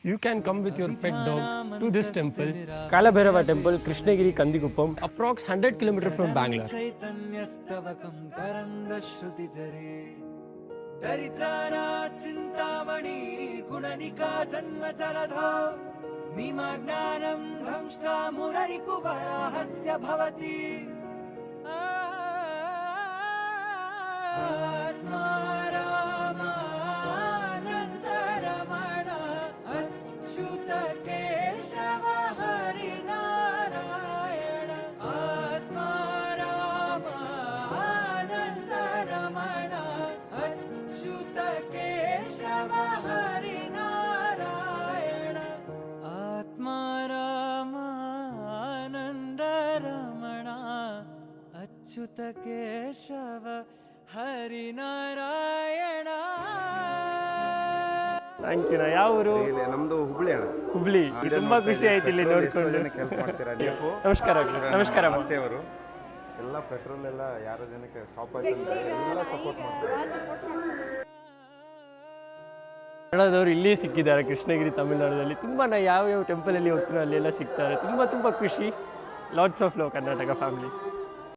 You can come with your pet dog to this temple, Kalabhairava Temple, Krishnagiri, Kandiguppam, approx 100 km from Bangalore. Achyuta Keshava Harinarayana. Thank you. ಯಾವ ಊರು? ನಮ್ದು ಹುಬ್ಳಿ ಅಣ್ಣ. ಹುಬ್ಳಿ. ತುಂಬಾ ಖುಷಿ ಆಯ್ತು ಇಲ್ಲಿ ನೋಡ್ಕೊಂಡು. ಕೆಲಸ ಮಾಡ್ತೀರಾ ನೀವು? ನಮಸ್ಕಾರ. ನಮಸ್ಕಾರ. ಅವರು ಎಲ್ಲ ಪೆಟ್ರೋಲ್ ಎಲ್ಲ ಯಾರ ಜನಕ್ಕೆ ಶಾಪ್ ಆಯ್ತು ಎಲ್ಲ ಸಪೋರ್ಟ್ ಮಾಡ್ತಾರೆ. ಕನ್ನಡದವರು ಇಲ್ಲಿ ಸಿಕ್ಕಿದ್ದಾರೆ ಕೃಷ್ಣಗಿರಿ ತಮಿಳುನಾಡಲ್ಲಿ. ತುಂಬ ಯಾವ್ಯಾವ ಟೆಂಪಲಲ್ಲಿ ಹೋಗ್ತೀರೋ ಅಲ್ಲೆಲ್ಲ ಸಿಗ್ತಾರೆ. ತುಂಬ ಖುಷಿ. Lots of love Karnataka family.